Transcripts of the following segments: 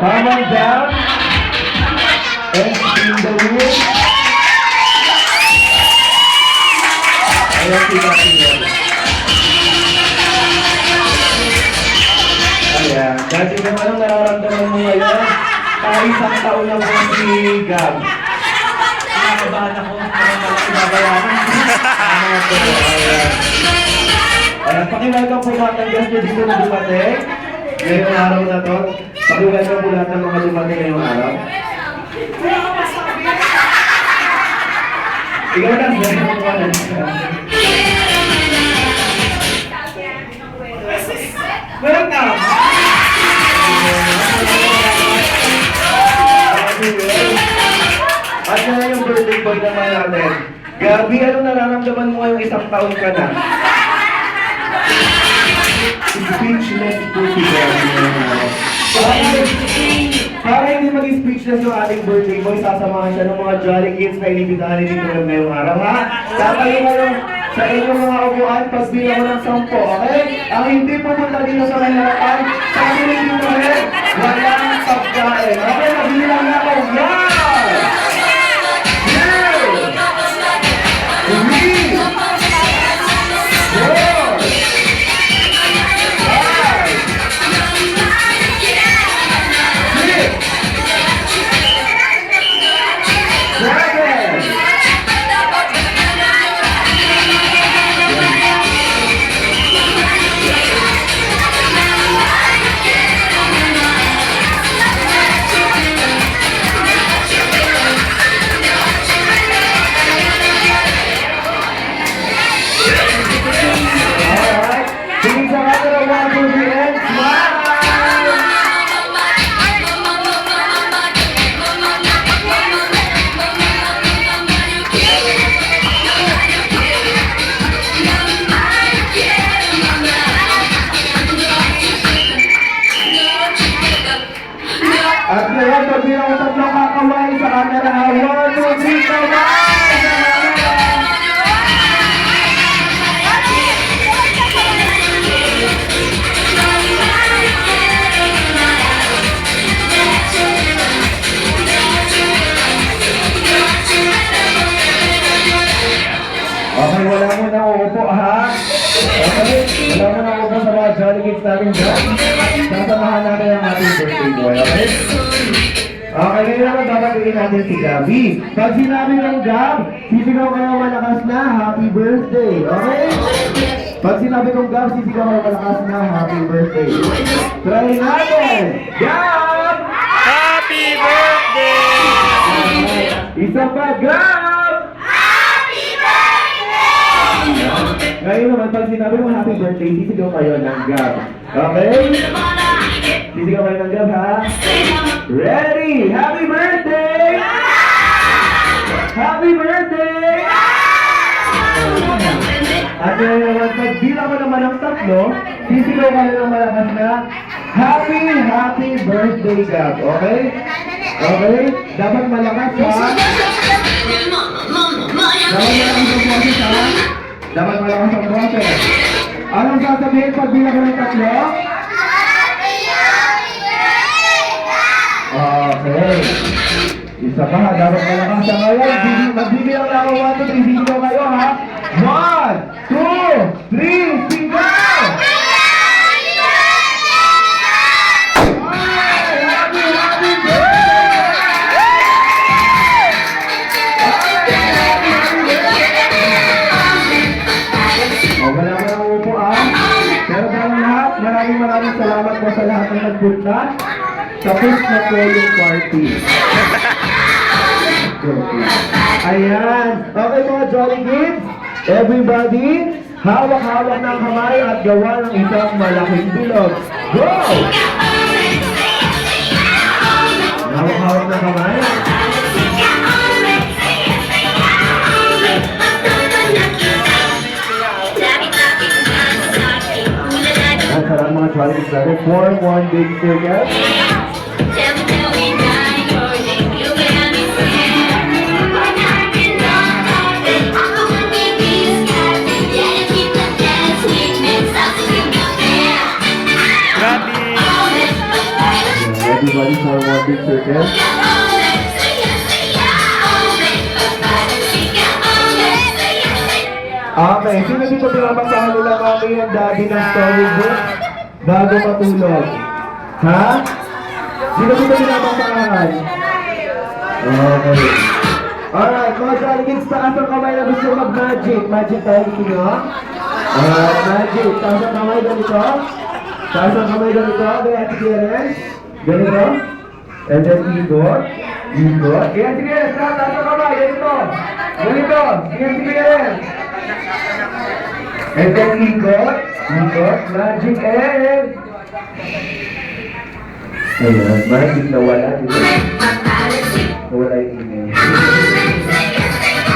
Hammer down. And spin the wheel. Ayan, tingnan. Ayan. Dati naman ang nararamdaman mo ngayon, isang taon lang po si Gab. Nakakabahan ako, parang malaki babayaran. Ayan, pakilala po lahat ng guest na dito na dumating. Ngayong araw na to, pakilala po lahat ng mga dumating ngayong araw. Ikaw na, meron mo ka na. Welcome! At na yung birthday boy naman natin. Gabi, anong nararamdaman mo ngayong isang taon ka na? Speechless po si Gabi ngayong araw. Para hindi mag-speechless yung ating birthday boy, sasamahan siya ng mga jolly kids na inibitahan dito ngayong araw, ha? Tatayo kayo sa inyong mga upuan, pagbilang mo ng 10, okay? Ang hindi pumunta dito sa may harapan, sa ating dito rin, walang pagkain. Okay, nabilang na ako. Yan! At ngayon, pagbilang ko tatlong kakaway sa camera. 1, 2, 3, kaway! Okay, wala mo na uupo, ha? Okay, wala mo na uupo sa mga jolly kids natin dyan. Sasamahan natin ang ating birthday boy, okay? Okay, ngayon naman babagawin natin si Gabi. Pag sinabi ng Gab, sisigaw kayo malakas na, happy birthday, okay? Pag sinabi ng Gab, sisigaw kayo malakas na, happy birthday. Try natin! Gab! Happy birthday! Isa pa, Gab! Ngayon naman, pag sinabi mo happy birthday, sisigaw kayo ng Gab. Okay? Sisigaw kayo ng Gab, ha? Ready! Happy birthday! Happy birthday! At ngayon naman, pag bilang mo naman ang 3, sisigaw kayo ng malakas na happy birthday, Gab. Okay? Okay? Dapat malakas, ha? Dapat malakas ang boses. Anong sasabihin pag bilang ko ng 3? Okay. Isa pa ha, dapat malakas ang ngayon. Magbibilang na ako 1, 2, 3, sisigaw kayo, ha? 1, 2, 3, sigaw! Maraming salamat po sa lahat ng nagpunta. Tapos na po yung party. Ayan. Okay mga Jolly Kids, everybody, hawak-hawak ng kamay at gawa ng isang malaking bilog. Go! Hawak-hawak ng kamay. Sarang mga Jolly Kids natin. Form one big circle. Everybody form one big circle. Okay, sino dito pinapasama nila mami ang daddy ng storybook bago matulog? Ha? Sino dito pinapasahan? Okay. Alright, mga Jolly Kids, taas ang kamay na gusto mag-magic. Magic tayo dito nyo. Alright, magic. Taas ang kamay ganito. Taas ang kamay ganito. Ganyan, sige rin. Ganito. And then ikot. Ikot. Ganyan, sige rin. Taas ang kamay. Ganito. Ganito. Ganyan, sige rin. And then ikot. Ikot. Magic and... Ayan, magic na wala dito. Nawala yung email.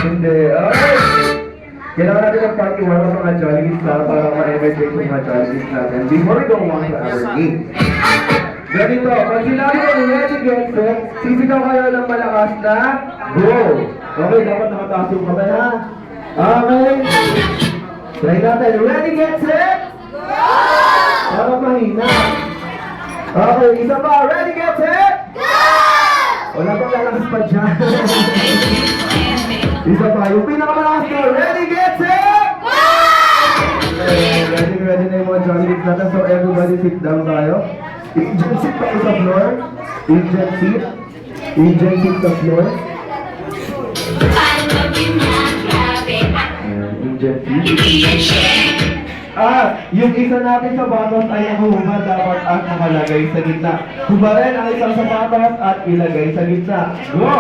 Hindi. Alright! Kailangan natin ng party one ng mga Jolly Kids para ma-energize yung mga Jolly Kids natin before we go on to our game. Ganito, pag sinabi ko ready, get set, sisigaw kayo ng malakas na go! Okay, dapat nakataas yung kamay ha? Okay? Try natin. Ready, get set! Go! Para mahina. Okay, isa pa. Ready, get set! Go! Wala pang lalakas pa dyan. Isa pa. Yung pinakamalakas ko. Ready, get set! Go! Okay, ready na yung mga Jolly Kids natin. So everybody sit down tayo. Angel seat pa sa floor. Angel seat. Angel seat sa floor. Angel seat. Yung isa natin sa batos ay nakuhubad dapat at nakalagay sa gitna. Hubarin ang isang sapatos at ilagay sa gitna. Go!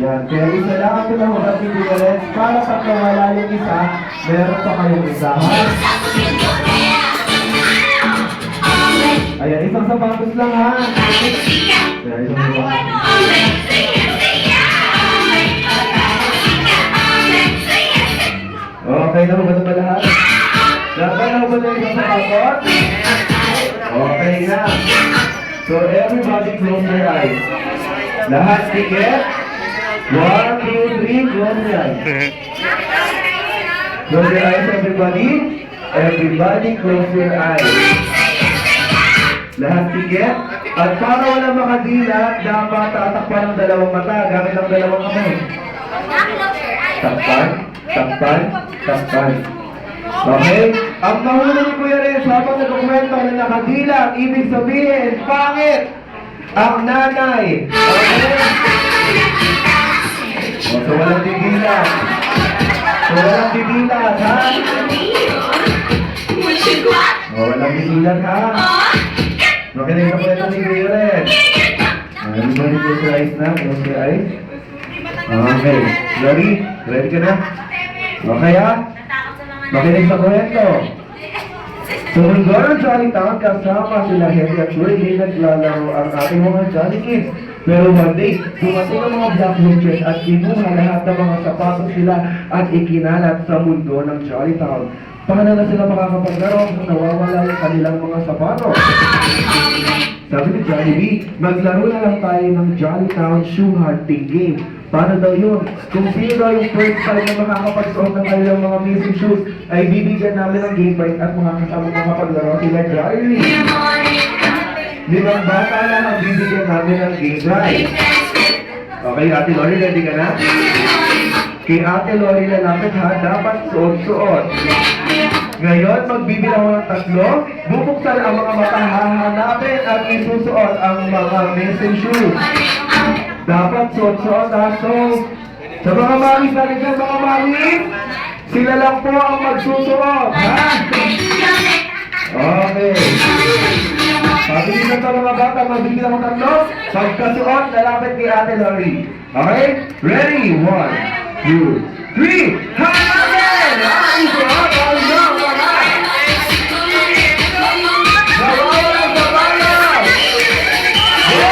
Yan, kaya isa lang ang pinahubad ni Digaret para pag nawala yung isa, meron pa kayong isa. Ha? Ayan, isang sapatos lang ha. Ayan, isang sapatos. Okay na ba ba lahat? Dapat na ba na isang sapatos? Okay na. So everybody close their eyes. Lahat ticket. 1, 2, 3, close your eyes. Close your eyes everybody. Everybody close your eyes. Lahat ticket. At para wala makadilat, dapat tatakpan ng dalawang mata gamit ang dalawang kamay. Takpan. Takpan, takpan. Okay? Ang mahuli ni Kuya Renz habang nagkukwento na nakadilat, ibig sabihin, pangit ang nanay. Okay? O, so walang didilat. So walang didilat, ha? O, walang didilat, ha? Okay na yung kwento ni Kuya Renz. Everybody close your eyes na. Close your eyes. Okay. Ready? Ready ka na? Okay ha? Makinig sa kwento. So, hanggang Jolly Town, kasama sila Henry at Shirley, naglalaro ang ating mga Jolly Kids. Pero one day, dumating ang mga Black Witches at kinuha lahat ng mga sapatos sila at ikinalat sa mundo ng Jolly Town. Paano na sila makakapaglaro kung nawawala yung kanilang mga sapatos? Sabi ni Jollibee, maglaro na lang tayo ng Jolly Town Shoe Hunting Game. Paano daw yun? Kung sino daw yung first time na makakapagsuot ng kanilang mga missing shoes, ay bibigyan namin ng game prize at makakasama makapaglaro sila Jollibee. 5 bata na ang bibigyan namin ng game prize. Okay, Ate Lori, ready ka na? Kay Ate Lori lalapit ha, dapat suot-suot. Ngayon, magbibilang ng 3, bubuksan ang mga mata, hahanapin at isusuot ang mga missing shoes. Dapat suot-suot ha. So, sa mga mamis natin dyan, mga mamis, sila lang po ang magsusuot, ha? Okay. Pabilisan sa mga bata, magbibilang ng 3, pagkasuot, lalapit kay Ate Lori. Okay? Ready? 1, 2, 3, hanapin! Isuot ang mga! Nawawala sa bayan! Go!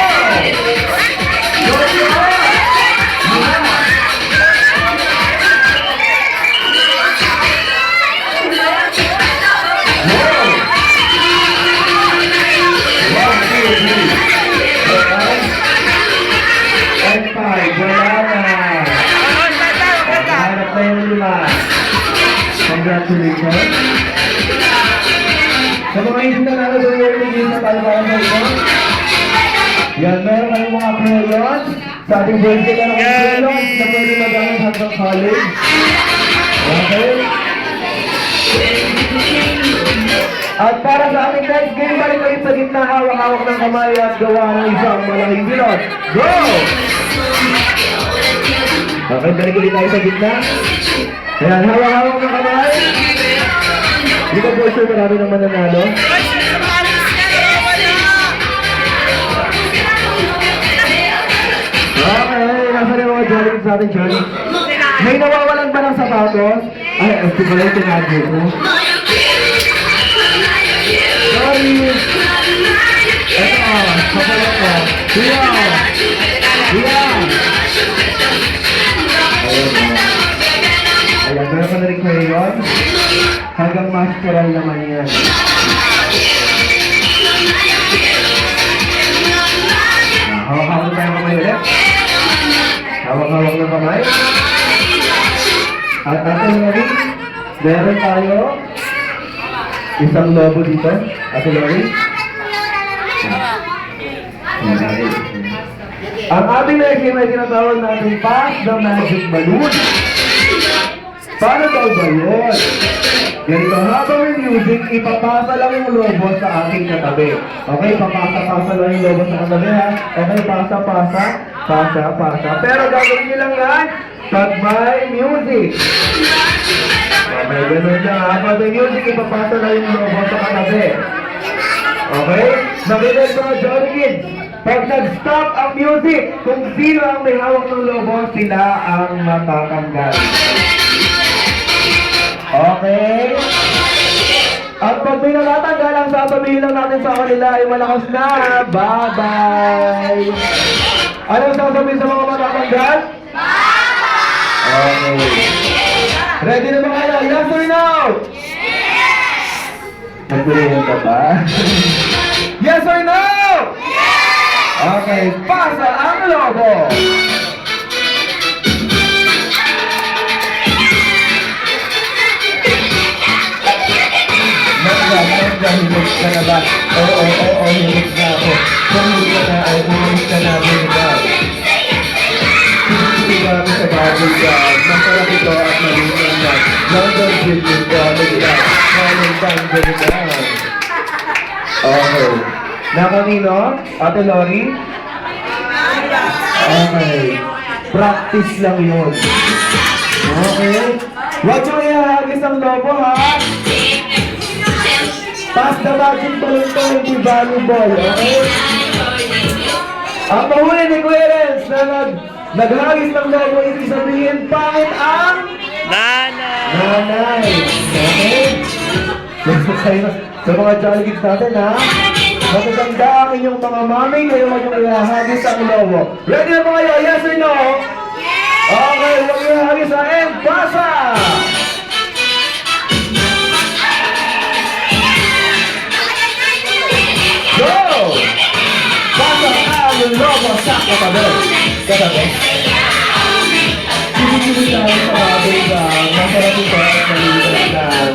Congratulations. Sa mga hindi na nalagay na tayo para sa ito. Yan, meron kayong mga crayons. Sa ating birthday ka ng crayons na pwede magamit hanggang college. Okay? At para sa ating next game, balik kayo sa gitna, hawak-hawak ng kamay at gawa ng isang malaking bilot. Go! Okay, balik ulit tayo sa gitna. Ayan, hawak-hawak ng kamay. Hindi ko po sure marami ng mananalo. Okay, nasa na yung mga Jollibee sa ating Johnny. May nawawalan ba ng sapatos? Ay, ito ba yung tinagyo ko? Sorry! Ito, kapalit ko. Hiya! Hiya! Ayan, meron ka na rin kayo yun. Hanggang maskeral naman yan. Hawak-hawak tayo kamay ulit. Hawak-hawak ng kamay. At atin nga rin, meron tayo isang logo dito. Ate Lori. Ang ating next game ay tinatawag natin Pass the Magic Balloon. Paano daw ba yun? Ganito, habang may music, ipapasa lang yung lobo sa aking katabi. Okay, papasa-pasa lang yung lobo sa katabi ha. Okay, pasa-pasa, pasa-pasa. Pero gagawin nyo lang yan, start by music. Okay, ganun lang ha. Habang may music, ipapasa lang yung lobo sa katabi. Okay? Nakinig mga Johnny Kids. Pag nag-stop ang music, kung sino ang may hawak ng lobo, sila ang matatanggal. Okay? At pag may natatanggal, ang sasabihin lang natin sa kanila ay malakas na. Bye-bye! Anong sasabihin sa mga matatanggal? Okay. Ready na ba kayo? Yes or no? Nagpilihan ka ba? Yes or no? Okay, pasa ang lobo! Himig ka na ba? Oo, himig na ako. Kung hindi ka na ay himig ka na ikaw. Hindi kami sa baboy ka. Masarap ito at malinis na. London Business College ka. Valentine Beritan. Okay. Na kanino? Ate Lori? Okay. Practice lang yun. Okay. Huwag mo ihahagis ang lobo ha. Pass the magic balloon to, hindi volleyball, okay? Ang mahuli ni Kuya Renz na naghagis ng lobo, ibig sabihin, pangit ang nanay. Okay? Sa mga Jolly Kids natin, ha? Mataganda ang inyong mga mami, kayo mag-yung ihahagis ang lobo. Ready na ba kayo? Yes or no? Okay, huwag ihahagis ang Empasa! Go! Pasa ang lobo sa katabi. Katabi. Sili-sili tayo sa baboy ba? Masarap ito at malinis lang.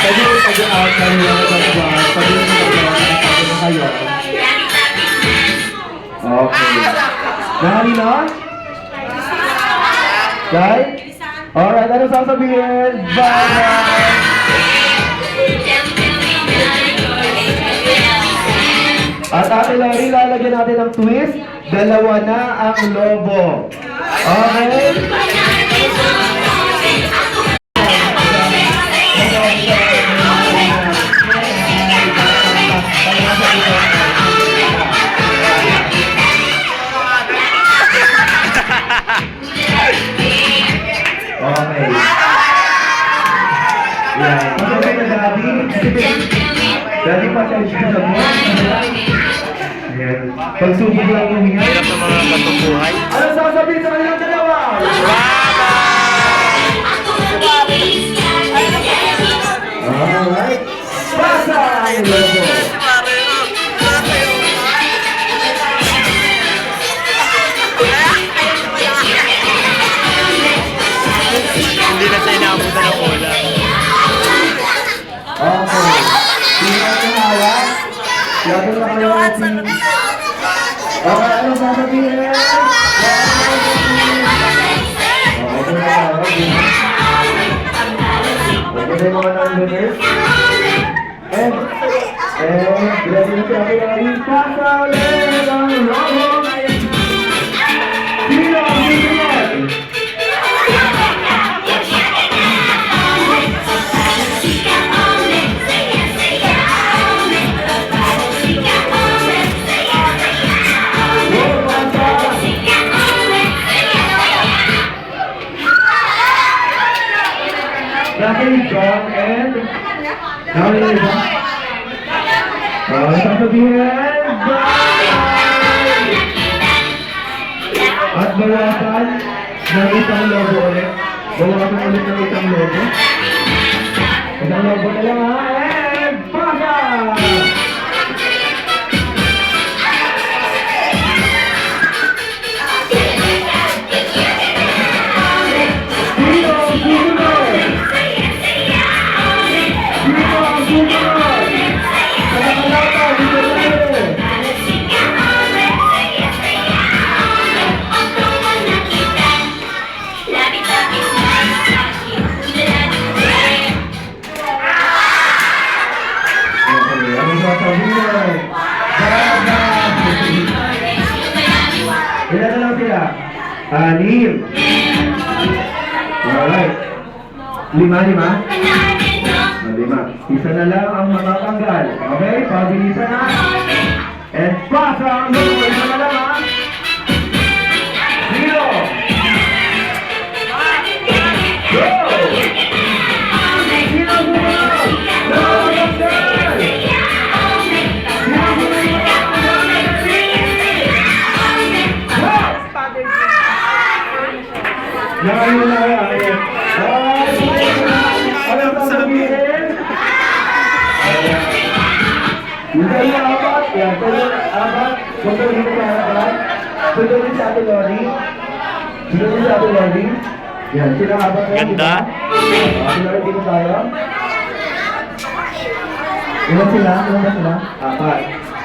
Pag-out kayo lang sa buwan. Pag-out na kayo. Okay. Nahali na? Guys? Alright, ano sasabihin? Bye-bye! At Ate Lori, lalagyan natin ng twist. Dalawa na ang lobo. Okay? Okay. Yan. Pasensya na Daddy. Daddy, pasensya na mo. Ayan. Pagsubok lang yung hinga. Hirap ng mga katubuhay. Ano sasabihin sa kanilang dalawa? Alright. Pasa ang lobo. Hindi na siya inaabutan ng ulan. Okay. Duhan sa loob. Okay, ano sasabihin? Okay, ito na. Okay, mga non-winners. And, ready na siya kaya pasa ulit ang robo. Sino ang susunod? Natalie John and Natalie John. Sasabihin, bye! At bawasan ng isang logo ulit. Bawasan ulit ng isang logo. Isang logo na lang ha. And pasa! Sino ang susunod? Sino ang susunod? Sa nakalata, dito tayo. Okay, anong sasabihin? Baba! Ilan na lang sila? 6. Alright. 5. 5. Isa na lang ang matatanggal. Okay? Pabilisan na. And pasa ang logo. Isa na lang ha. 0. Go! Sino ang sumunod? Nakakatanggal! Sino ang sumunod? Yan na yan. Ano sasabihin? Hindi na apat. Yan. Apat. Punta dito sa harapan. Punta dito sa Ate Lori. Punta dito sa Ate Lori. Yan. Sila apat na. Ganda. Ate Lori dito tayo. Ilan sila? Ilan ba sila? Apat.